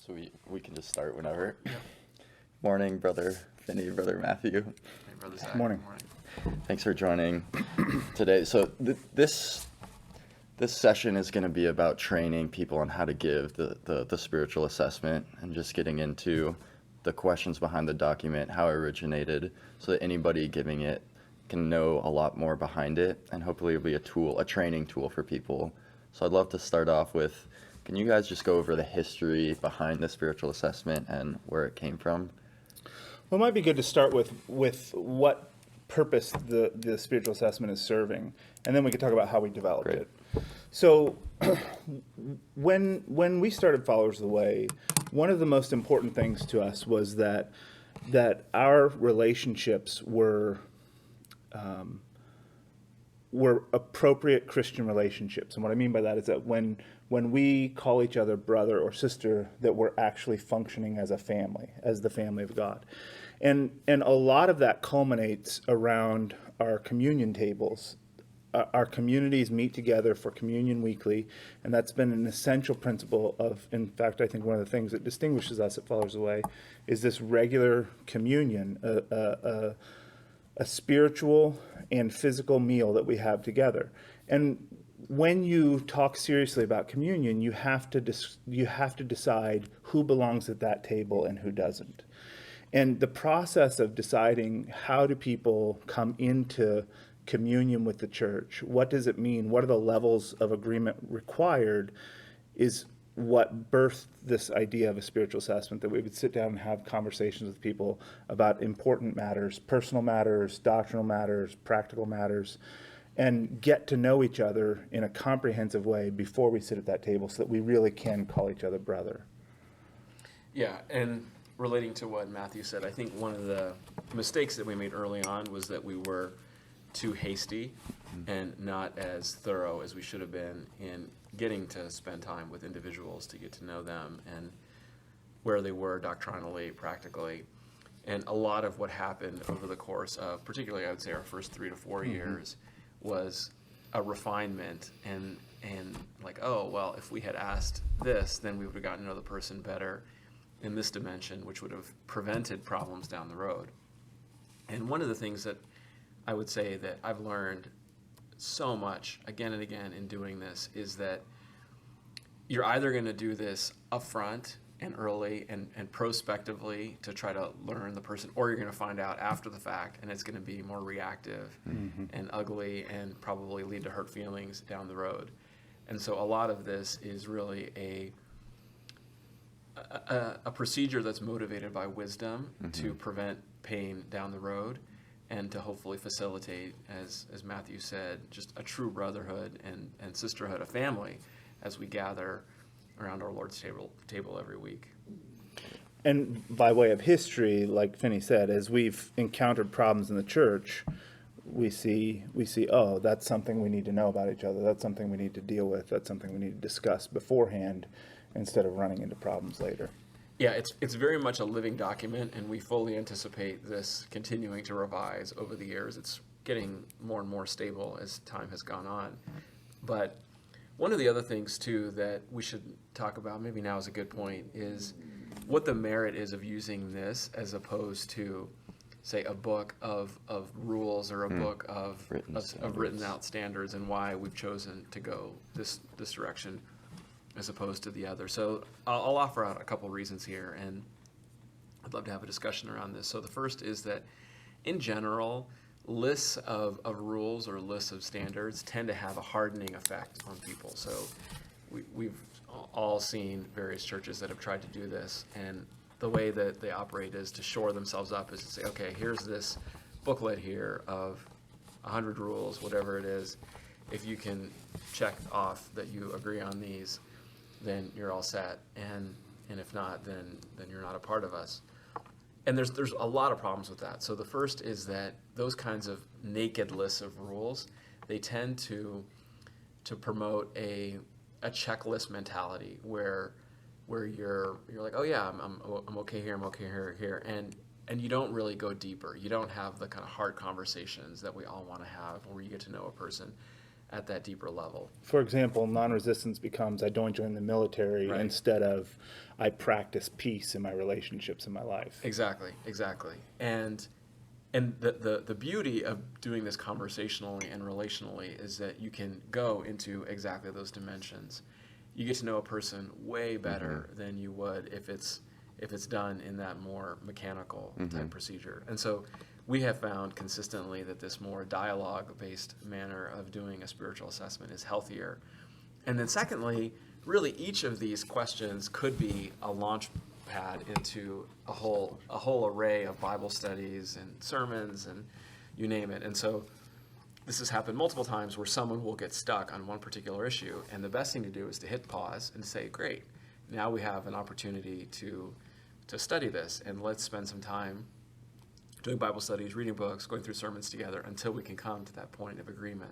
So we can just start whenever. Yep. Morning, Brother Finney, Brother Matthew. Hey, Brother Zach. Morning. Thanks for joining today. So this session is going to be about training people on how to give the spiritual assessment and just getting into the questions behind the document, how it originated, so that anybody giving it can know a lot more behind it, and hopefully it'll be a training tool for people. So I'd love to start off with, can you guys just go over the history behind the spiritual assessment and where it came from? Well, it might be good to start with what purpose the spiritual assessment is serving, and then we could talk about how we developed Great. it. So when we started Followers of the Way, one of the most important things to us was that our relationships were appropriate Christian relationships. And what I mean by that is that when we call each other brother or sister, that we're actually functioning as a family, as the family of God. And a lot of that culminates around our communion tables. Our communities meet together for communion weekly, and that's been an essential principle of, in fact, I think one of the things that distinguishes us at Followers of the Way is this regular communion, a spiritual and physical meal that we have together. And when you talk seriously about communion, you have to decide who belongs at that table and who doesn't. And the process of deciding how do people come into communion with the church, what does it mean, what are the levels of agreement required, is what birthed this idea of a spiritual assessment, that we would sit down and have conversations with people about important matters, personal matters, doctrinal matters, practical matters, and get to know each other in a comprehensive way before we sit at that table so that we really can call each other brother. Yeah, and relating to what Matthew said, I think one of the mistakes that we made early on was that we were too hasty and not as thorough as we should have been in getting to spend time with individuals to get to know them and where they were doctrinally, practically. And a lot of what happened over the course of, particularly I would say our first 3 to 4 years, was a refinement and like, oh, well, if we had asked this, then we would have gotten to know the person better in this dimension, which would have prevented problems down the road. And one of the things that I would say that I've learned so much again and again in doing this is that you're either going to do this upfront and early and prospectively to try to learn the person, or you're going to find out after the fact, and it's going to be more reactive and ugly and probably lead to hurt feelings down the road. And so a lot of this is really a procedure that's motivated by wisdom to prevent pain down the road, and to hopefully facilitate, as Matthew said, just a true brotherhood and sisterhood, a family, as we gather around our Lord's table every week. And by way of history, like Finney said, as we've encountered problems in the church, we see, oh, that's something we need to know about each other. That's something we need to deal with. That's something we need to discuss beforehand instead of running into problems later. Yeah, it's very much a living document, and we fully anticipate this continuing to revise over the years. It's getting more and more stable as time has gone on. But one of the other things, too, that we should talk about, maybe now is a good point, is what the merit is of using this as opposed to, say, a book of rules or a book of written out standards, and why we've chosen to go this direction as opposed to the other. So I'll offer out a couple reasons here, and I'd love to have a discussion around this. So the first is that, in general, lists of rules or lists of standards tend to have a hardening effect on people. So we've all seen various churches that have tried to do this, and the way that they operate is to shore themselves up, is to say, okay, here's this booklet here of 100 rules, whatever it is. If you can check off that you agree on these, then you're all set, and if not, then you're not a part of us. And there's a lot of problems with that. So the first is that those kinds of naked lists of rules, they tend to promote a checklist mentality where you're like, oh yeah, I'm okay here, I'm okay here, and you don't really go deeper. You don't have the kind of hard conversations that we all want to have, where you get to know a person at that deeper level. For example, non-resistance becomes I don't join the military Right. instead of I practice peace in my relationships in my life. Exactly. And the beauty of doing this conversationally and relationally is that you can go into exactly those dimensions. You get to know a person way better than you would if it's done in that more mechanical type procedure. And so we have found consistently that this more dialogue-based manner of doing a spiritual assessment is healthier. And then secondly, really each of these questions could be a launch pad into a whole array of Bible studies and sermons and you name it. And so this has happened multiple times where someone will get stuck on one particular issue, and the best thing to do is to hit pause and say, great, now we have an opportunity to study this, and let's spend some time doing Bible studies, reading books, going through sermons together until we can come to that point of agreement.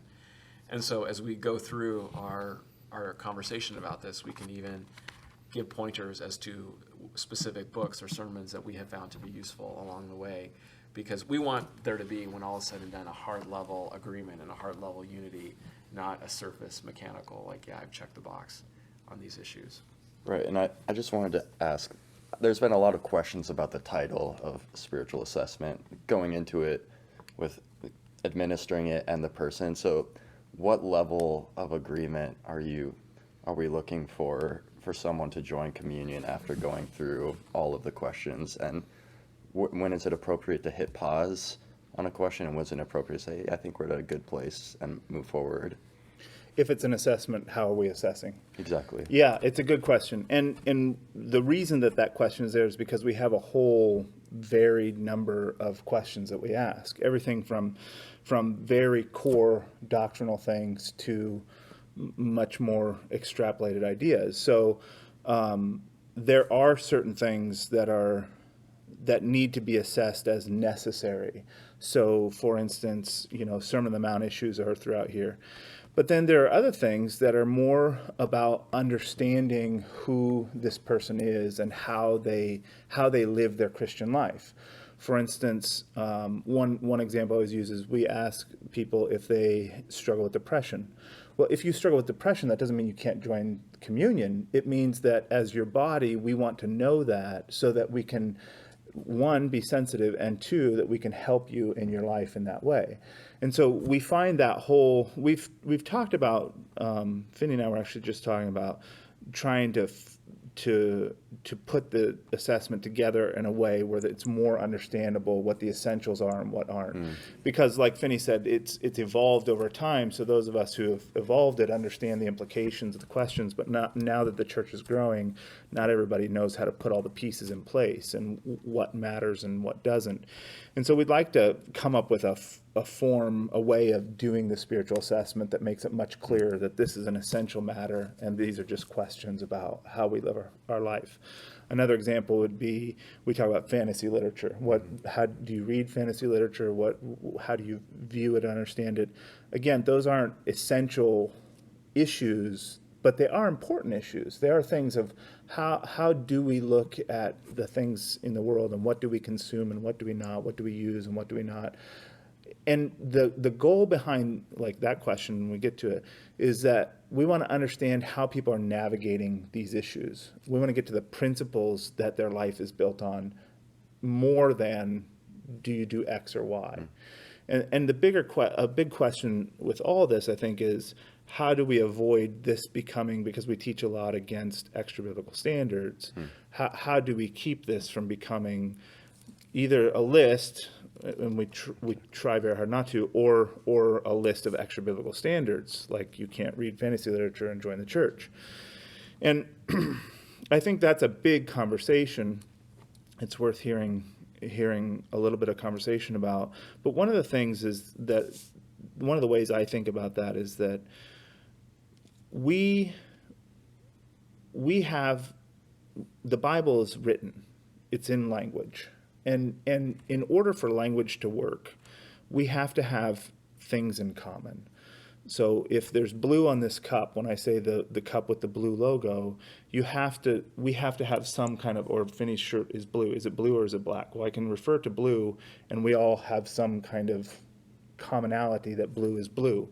And so as we go through our conversation about this, we can even give pointers as to specific books or sermons that we have found to be useful along the way, because we want there to be, when all is said and done, a heart level agreement and a heart level unity, not a surface mechanical, like, yeah, I've checked the box on these issues. Right, and I just wanted to ask, there's been a lot of questions about the title of spiritual assessment, going into it with administering it and the person. So what level of agreement are we looking for someone to join communion after going through all of the questions? And when is it appropriate to hit pause on a question, and when is it appropriate to say, I think we're at a good place, and move forward? If it's an assessment, how are we assessing? Exactly. Yeah, it's a good question. And the reason that question is there is because we have a whole varied number of questions that we ask. Everything from very core doctrinal things to much more extrapolated ideas. So there are certain things that need to be assessed as necessary. So, for instance, Sermon on the Mount issues are throughout here. But then there are other things that are more about understanding who this person is and how they live their Christian life. For instance, one example I always use is we ask people if they struggle with depression. Well, if you struggle with depression, that doesn't mean you can't join communion. It means that as your body, we want to know that so that we can, one, be sensitive, and two, that we can help you in your life in that way. And so we find that whole, we've talked about, Finney and I were actually just talking about trying to put the assessment together in a way where it's more understandable what the essentials are and what aren't. Because like Finney said, it's evolved over time, so those of us who have evolved it understand the implications of the questions, but now that the church is growing, not everybody knows how to put all the pieces in place and what matters and what doesn't. And so we'd like to come up with a form, a way of doing the spiritual assessment that makes it much clearer that this is an essential matter and these are just questions about how we live our life. Another example would be, we talk about fantasy literature. How do you read fantasy literature? How do you view it, understand it? Again, those aren't essential issues, but they are important issues. They are things of how do we look at the things in the world, and what do we consume and what do we not, what do we use and what do we not. And the goal behind like that question, when we get to it, is that we want to understand how people are navigating these issues. We want to get to the principles that their life is built on, more than do you do X or Y. And the big question with all this, I think, is how do we avoid this becoming, because we teach a lot against extrabiblical standards, how do we keep this from becoming either a list, and we try very hard not to, or a list of extra-biblical standards, like you can't read fantasy literature and join the church. And I think that's a big conversation. It's worth hearing a little bit of conversation about. But one of the things is that, one of the ways I think about that is that we have, the Bible is written, it's in language. And in order for language to work, we have to have things in common. So if there's blue on this cup, when I say the cup with the blue logo, we have to have some kind of, or Finney's shirt is blue. Is it blue or is it black? Well, I can refer to blue, and we all have some kind of commonality that blue is blue.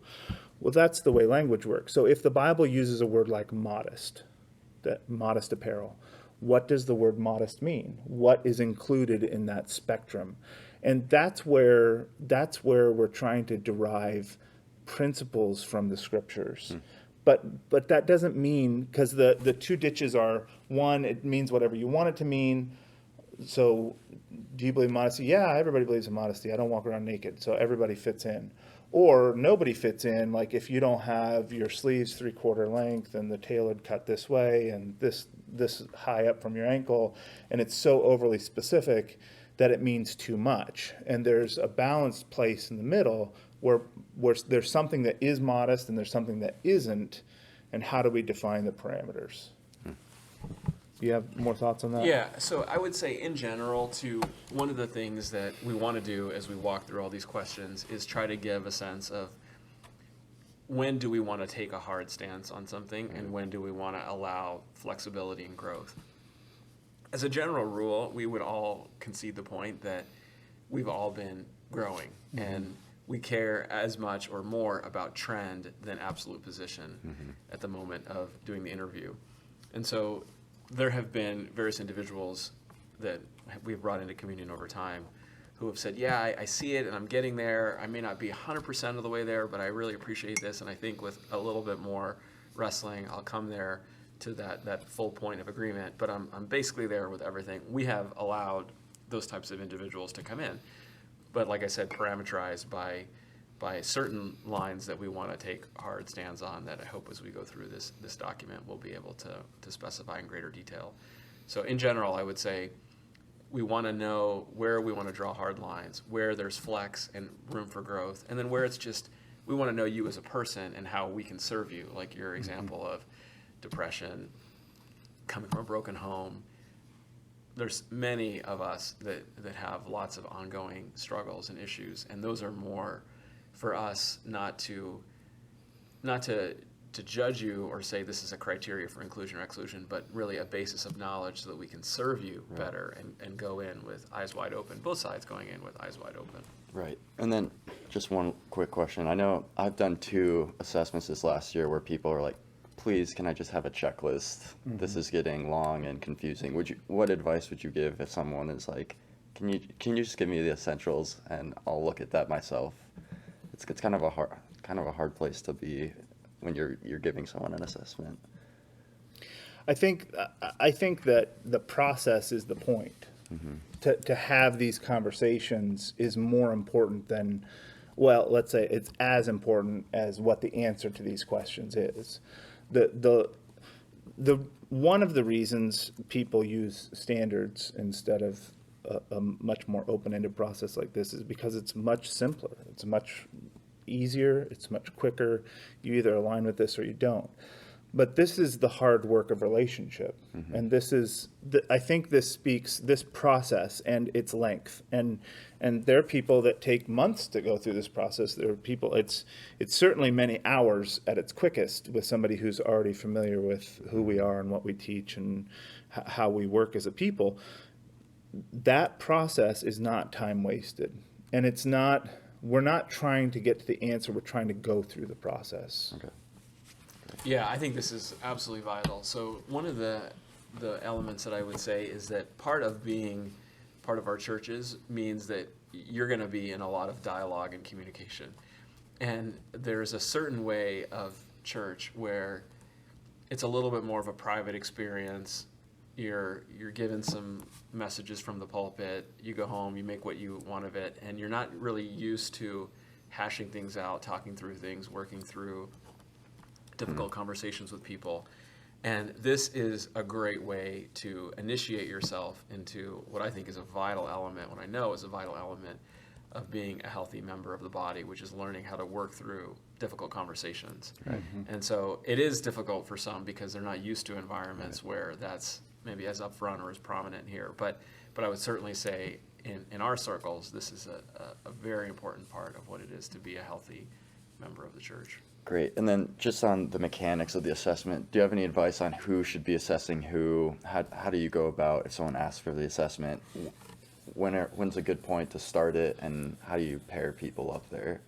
Well, that's the way language works. So if the Bible uses a word like modest, that modest apparel, what does the word modest mean? What is included in that spectrum? And that's where we're trying to derive principles from the scriptures. But that doesn't mean, because the two ditches are, one, it means whatever you want it to mean. So do you believe in modesty? Yeah, everybody believes in modesty. I don't walk around naked, so everybody fits in. Or nobody fits in, like if you don't have your sleeves 3/4 length and the tailored cut this way and this high up from your ankle, and it's so overly specific that it means too much. And there's a balanced place in the middle where there's something that is modest and there's something that isn't, and how do we define the parameters? You have more thoughts on that? Yeah, so I would say in general, one of the things that we want to do as we walk through all these questions is try to give a sense of when do we want to take a hard stance on something and when do we want to allow flexibility and growth. As a general rule, we would all concede the point that we've all been growing and we care as much or more about trend than absolute position at the moment of doing the interview. And so there have been various individuals that we've brought into communion over time who have said, yeah, I see it and I'm getting there. I may not be 100% of the way there, but I really appreciate this. And I think with a little bit more wrestling, I'll come there to that full point of agreement. But I'm basically there with everything. We have allowed those types of individuals to come in. But like I said, parameterized by certain lines that we want to take hard stands on that I hope as we go through this document we'll be able to specify in greater detail. So in general, I would say we want to know where we want to draw hard lines, where there's flex and room for growth, and then where it's just we want to know you as a person and how we can serve you, like your example of depression, coming from a broken home. There's many of us that have lots of ongoing struggles and issues, and those are more for us not to judge you or say this is a criteria for inclusion or exclusion, but really a basis of knowledge so that we can serve you better and go in with eyes wide open, both sides going in with eyes wide open. Right. And then just one quick question. I know I've done 2 assessments this last year where people are like, please, can I just have a checklist? This is getting long and confusing. What advice would you give if someone is like, can you just give me the essentials and I'll look at that myself? It's kind of a hard place to be when you're giving someone an assessment. I think that the process is the point. To have these conversations is more important than, well, let's say it's as important as what the answer to these questions is. The one of the reasons people use standards instead of a much more open-ended process like this is because it's much simpler. It's much easier. It's much quicker. You either align with this or you don't. But this is the hard work of relationship. And this is, I think this speaks, this process and its length. And there are people that take months to go through this process. There are people, it's certainly many hours at its quickest with somebody who's already familiar with who we are and what we teach and how we work as a people. That process is not time wasted. And it's not, we're not trying to get to the answer, we're trying to go through the process. Okay. Yeah, I think this is absolutely vital. So one of the elements that I would say is that part of being part of our churches means that you're going to be in a lot of dialogue and communication. And there's a certain way of church where it's a little bit more of a private experience. You're given some messages from the pulpit, you go home, you make what you want of it, and you're not really used to hashing things out, talking through things, working through difficult conversations with people. And this is a great way to initiate yourself into what I think is a vital element, what I know is a vital element of being a healthy member of the body, which is learning how to work through difficult conversations. Right. And so it is difficult for some because they're not used to environments where that's maybe as upfront or as prominent here. But I would certainly say in our circles, this is a very important part of what it is to be a healthy member of the church. Great. And then just on the mechanics of the assessment, do you have any advice on who should be assessing who? How do you go about if someone asks for the assessment? When's a good point to start it, and how do you pair people up there?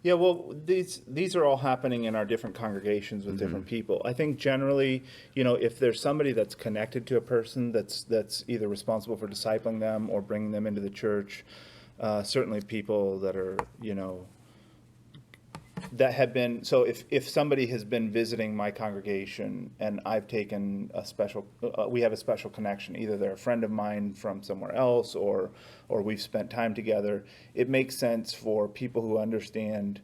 Yeah, well, these are all happening in our different congregations with different people. I think generally, if there's somebody that's connected to a person that's either responsible for discipling them or bringing them into the church, certainly people that are, that have been, so if somebody has been visiting my congregation and I've taken a special, we have a special connection, either they're a friend of mine from somewhere else or we've spent time together, it makes sense for people who understand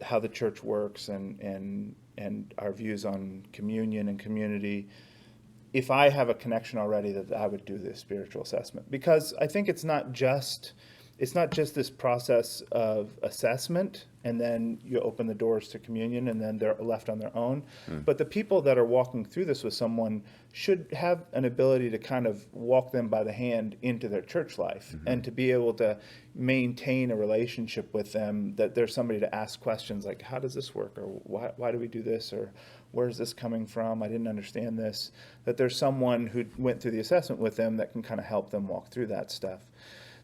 how the church works and our views on communion and community. If I have a connection already, that I would do this spiritual assessment, because I think it's not just this process of assessment and then you open the doors to communion and then they're left on their own. But the people that are walking through this with someone should have an ability to kind of walk them by the hand into their church life and to be able to maintain a relationship with them, that there's somebody to ask questions like, how does this work? Or why do we do this? Or where's this coming from? I didn't understand this. That there's someone who went through the assessment with them that can kind of help them walk through that stuff.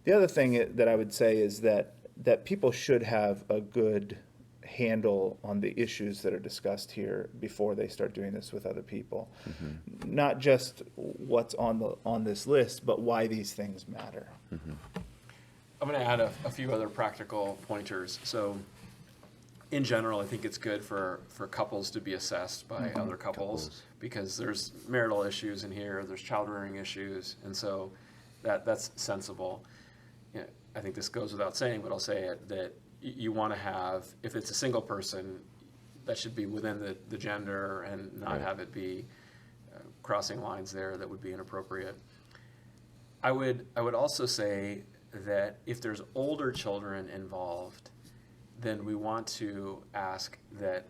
The other thing that I would say is that people should have a good handle on the issues that are discussed here before they start doing this with other people. Not just what's on this list, but why these things matter. I'm going to add a few other practical pointers. So in general, I think it's good for couples to be assessed by other couples because there's marital issues in here, there's child rearing issues, and so that's sensible. I think this goes without saying, but I'll say it, that you want to have, if it's a single person, that should be within the gender and not have it be crossing lines there that would be inappropriate. I would also say that if there's older children involved, then we want to ask that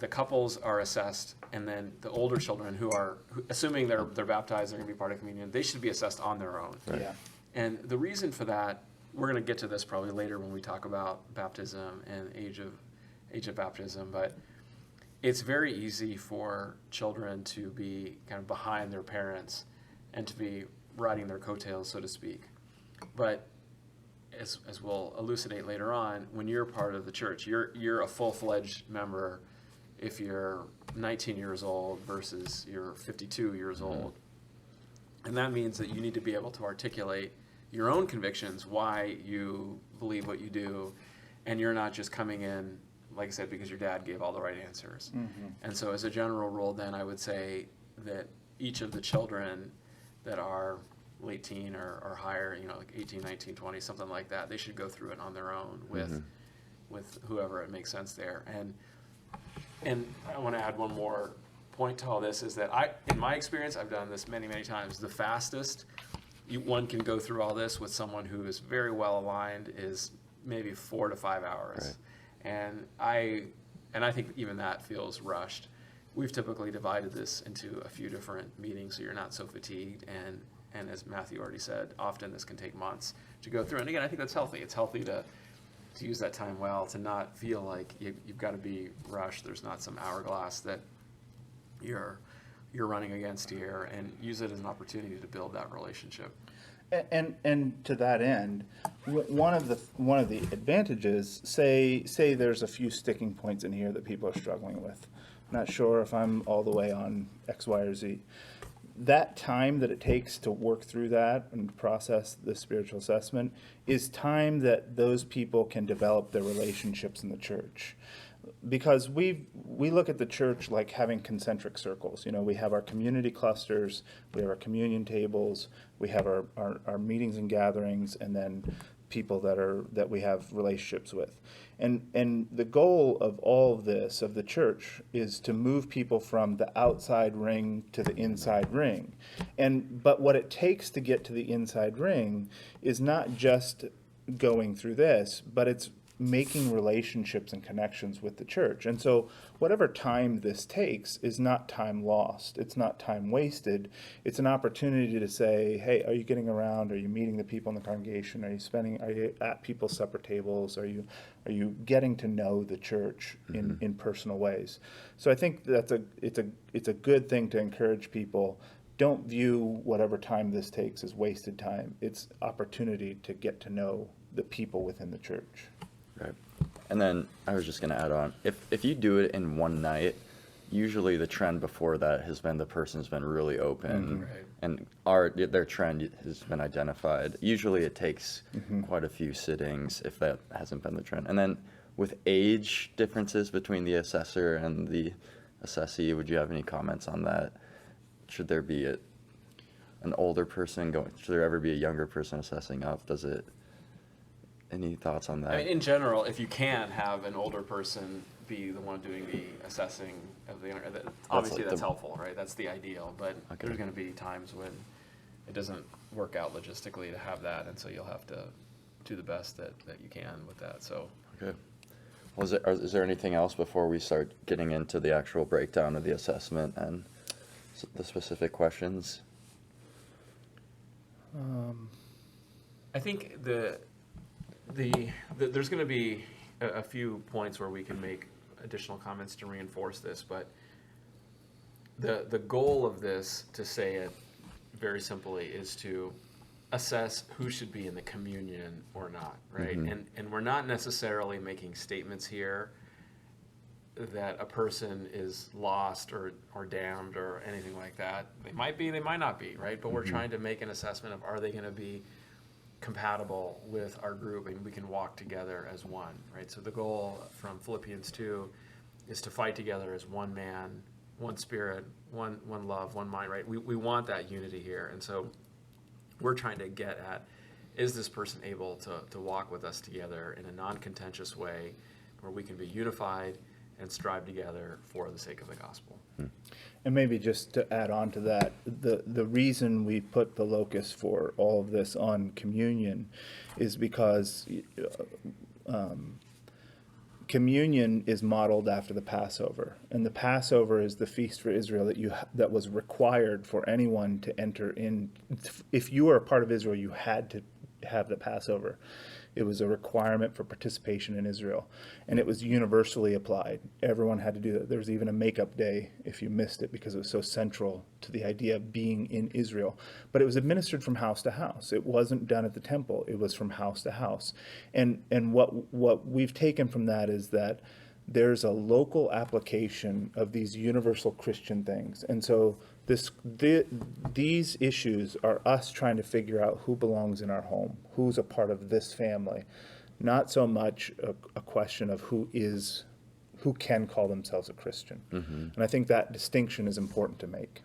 the couples are assessed, and then the older children who assuming they're baptized, they're going to be part of communion, they should be assessed on their own. Right. Yeah. And the reason for that, we're going to get to this probably later when we talk about baptism and age of baptism, but it's very easy for children to be kind of behind their parents and to be riding their coattails, so to speak. But as we'll elucidate later on, when you're part of the church, you're a full-fledged member if you're 19 years old versus you're 52 years old. And that means that you need to be able to articulate your own convictions, why you believe what you do, and you're not just coming in, like I said, because your dad gave all the right answers. And so as a general rule, then I would say that each of the children that are late teen or higher, like 18, 19, 20, something like that, they should go through it on their own with whoever it makes sense there. And I want to add one more point to all this, is that in my experience, I've done this many, many times, the fastest one can go through all this with someone who is very well aligned is maybe 4 to 5 hours. Right. And I think even that feels rushed. We've typically divided this into a few different meetings so you're not so fatigued, and as Matthew already said, often this can take months to go through. And again, I think that's healthy. It's healthy to use that time well, to not feel like you've got to be rushed. There's not some hourglass that you're running against here, and use it as an opportunity to build that relationship. And to that end, one of the advantages, say there's a few sticking points in here that people are struggling with. Not sure if I'm all the way on X, Y, or Z. That time that it takes to work through that and process the spiritual assessment is time that those people can develop their relationships in the church. Because we look at the church like having concentric circles. We have our community clusters, we have our communion tables, we have our meetings and gatherings, and then people that we have relationships with. And the goal of all of this, of the church, is to move people from the outside ring to the inside ring. But what it takes to get to the inside ring is not just going through this, but it's making relationships and connections with the church. And so whatever time this takes is not time lost. It's not time wasted. It's an opportunity to say, hey, are you getting around? Are you meeting the people in the congregation? Are you at people's supper tables? Are you getting to know the church in personal ways? So I think it's a good thing to encourage people. Don't view whatever time this takes as wasted time. It's opportunity to get to know the people within the church. Right. And then I was just going to add on, if you do it in one night, usually the trend before that has been the person's been really open, Right. and their trend has been identified. Usually it takes quite a few sittings if that hasn't been the trend. And then with age differences between the assessor and the assessee, would you have any comments on that? Should there be an older person going? Should there ever be a younger person assessing up? Any thoughts on that? I mean, in general, if you can have an older person be the one doing the assessing of obviously like that's the- helpful, right? That's the ideal, but Okay. there's going to be times when it doesn't work out logistically to have that, and so you'll have to do the best that you can with that. So, Okay. Well, is there anything else before we start getting into the actual breakdown of the assessment and the specific questions? I think there's going to be a few points where we can make additional comments to reinforce this, but the goal of this, to say it very simply, is to assess who should be in the communion or not, right? And we're not necessarily making statements here that a person is lost or damned or anything like that. They might be, they might not be, right? But we're trying to make an assessment of, are they going to be compatible with our group, and we can walk together as one, right? So the goal from Philippians 2 is to fight together as one man, one spirit, one love, one mind, right? We want that unity here. And so we're trying to get at, is this person able to walk with us together in a non-contentious way where we can be unified and strive together for the sake of the gospel. And maybe just to add on to that, the reason we put the locus for all of this on communion is because communion is modeled after the Passover, and the Passover is the feast for Israel that was required for anyone to enter in. If you were a part of Israel, you had to have the Passover. It was a requirement for participation in Israel, and it was universally applied. Everyone had to do that. There was even a makeup day if you missed it, because it was so central to the idea of being in Israel. But it was administered from house to house. It wasn't done at the temple. It was from house to house. And what we've taken from that is that there's a local application of these universal Christian things. And so these issues are us trying to figure out who belongs in our home, who's a part of this family, not so much a question of who can call themselves a Christian. And I think that distinction is important to make.